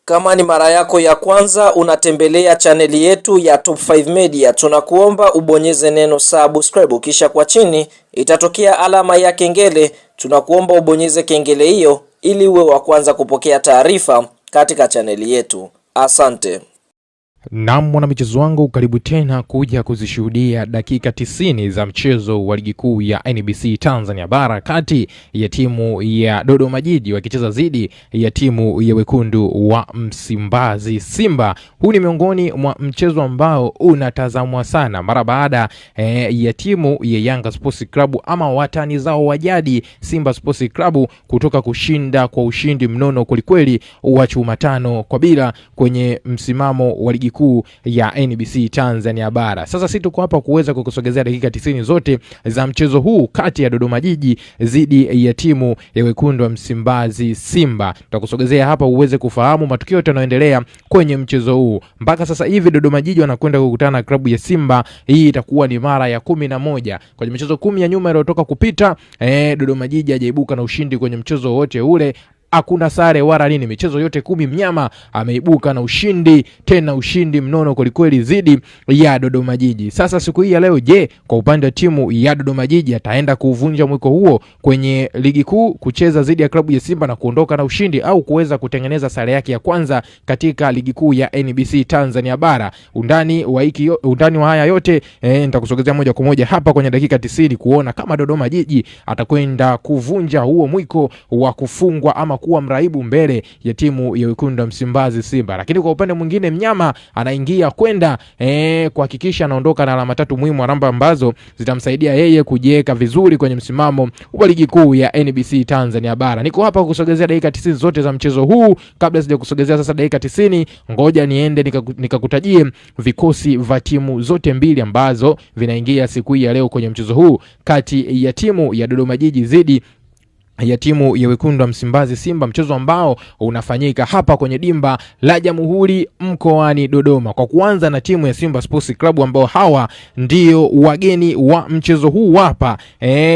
Kama ni mara yako ya kwanza unatembelea chaneli yetu ya Top 5 Media, tunakuomba ubonyeze neno subscribe, kisha kwa chini itatokea alama ya kengele. Tunakuomba ubonyeze kengele hiyo ili uwe wa kwanza kupokea taarifa katika chaneli yetu. Asante. Na mwanamichezo wangu, karibu tena kuja kuzishuhudia dakika 90 za mchezo wa ligi kuu ya NBC Tanzania Bara kati ya timu ya Dodoma Jiji wakicheza dhidi ya timu ya Wekundu wa Msimbazi Simba. Huu ni miongoni mwa mchezo ambao unatazamwa sana mara baada ya timu ya Yanga Sports Club ama watani zao wa jadi Simba Sports Club kutoka kushinda kwa ushindi mnono kulikweli wa chuma 5-0 kwenye msimamo wa ligi kuu ya NBC Tanzania Bara. Sasa sisi tuko hapa kuweza kukusogezea dakika 90 zote za mchezo huu kati ya Dodoma Jiji dhidi ya timu ya Wekundu wa Msimbazi Simba. Tutakusogezea hapa uweze kufahamu matukio yanayoendelea kwenye mchezo huu. Mpaka sasa hivi Dodoma Jiji wanakwenda kukutana na klabu ya Simba. Hii itakuwa ni mara ya 11 kwenye michezo 10 ya nyuma iliyotoka kupita. Dodoma Jiji hajaibuka na ushindi kwenye mchezo wote ule. Hakuna sare wala nini, michezo yote 10 mnyama ameibuka na ushindi, tena ushindi mnono kwelikweli dhidi ya Dodoma Jiji. Sasa siku hii ya leo, je, kwa upande wa timu ya Dodoma Jiji ataenda kuvunja mwiko huo kwenye ligi kuu kucheza dhidi ya klabu ya Simba na kuondoka na ushindi, au kuweza kutengeneza sare yake ya kwanza katika ligi kuu ya NBC Tanzania Bara? Undani wa haya yote nitakusogezea moja kwa moja hapa kwenye dakika 90 kuona kama Dodoma Jiji atakwenda kuvunja huo mwiko wa kufungwa ama kuwa mraibu mbele ya timu ya Wekundu wa Msimbazi Simba. Lakini kwa upande mwingine mnyama anaingia kwenda kuhakikisha anaondoka na alama 3 muhimu ambazo zitamsaidia yeye kujiweka vizuri kwenye msimamo wa ligi kuu ya NBC Tanzania Bara. Niko hapa kukusogezea dakika 90 zote za mchezo huu. Kabla sija kusogezea sasa dakika 90, ngoja niende nikakutajie vikosi vya timu zote mbili ambazo vinaingia siku hii ya leo kwenye mchezo huu kati ya timu ya Dodoma Jiji dhidi ya timu ya Wekundu wa Msimbazi Simba, mchezo ambao unafanyika hapa kwenye dimba la Jamhuri mkoani Dodoma. Kwa kuanza na timu ya Simba Sports Club ambao hawa ndio wageni wa mchezo huu hapa.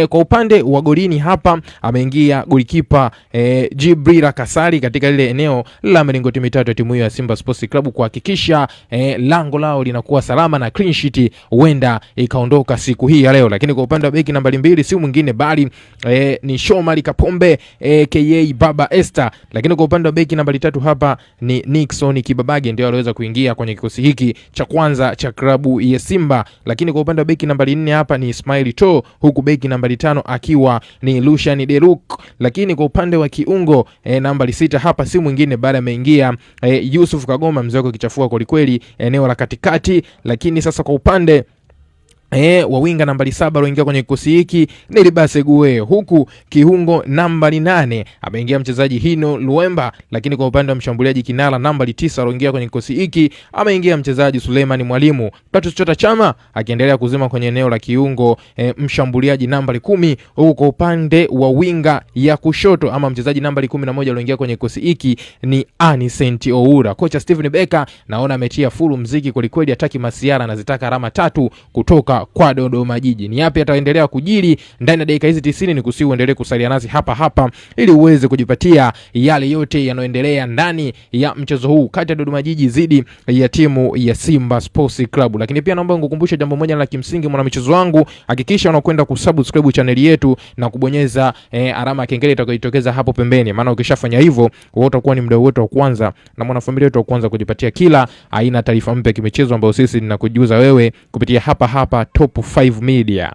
Kwa upande wa golini hapa ameingia golikipa Jibril Kasari katika ile eneo la milingoti mitatu ya timu ya Simba Sports Club kuhakikisha lango lao linakuwa salama na clean sheet huenda ikaondoka siku hii ya leo. Lakini kwa upande wa beki nambari 2 si mwingine bali ni Shomari Kapombe aka Baba Esther. Lakini kwa upande wa beki nambari 3 hapa ni Nixon Kibabage ndio aliweza kuingia kwenye kikosi hiki cha kwanza cha klabu ya Simba. Lakini kwa upande wa beki nambari 4 hapa ni Ismail To, huku beki nambari 5 akiwa ni Lucian Deruk. Lakini kwa upande wa kiungo nambari 6 hapa si mwingine bali ameingia Yusuf Kagoma, mzee wake kichafua kweli eneo la katikati. Lakini sasa kwa upande wa winga nambari 7 aloingia kwenye kikosi hiki ni Libase Gue, huku kiungo nambari 8 ameingia mchezaji Hino Luemba. Lakini kwa upande wa mshambuliaji kinara nambari 9 aloingia kwenye kikosi hiki ameingia mchezaji Suleiman Mwalimu. Tatu Chota Chama akiendelea kuzima kwenye eneo la kiungo mshambuliaji nambari 10, huku kwa upande wa winga ya kushoto ama mchezaji nambari 11 aloingia kwenye kikosi hiki ni Anicent Oura. Kocha Steven Beka naona ametia full mziki kweli, ataki masiara na zitaka alama 3 kutoka kwa Dodoma Jiji. Ni yapi ataendelea kujiri ndani ya dakika hizi 90? Ni kusihi uendelee kusalia nasi hapa ili uweze kujipatia yale yote yanayoendelea ndani ya mchezo huu kati ya Dodoma Jiji dhidi ya timu ya Simba Sports Club. Lakini pia naomba nikukumbushe jambo moja la kimsingi, mwana michezo wangu, hakikisha unakwenda kusubscribe channel yetu na kubonyeza alama ya kengele itakayotokeza hapo pembeni, maana ukishafanya hivyo wewe utakuwa ni mdau wetu wa kwanza na mwanafamilia wetu wa kwanza kujipatia kila aina taarifa mpya kimichezo ambayo sisi tunakujuza wewe kupitia hapa Top 5 Media.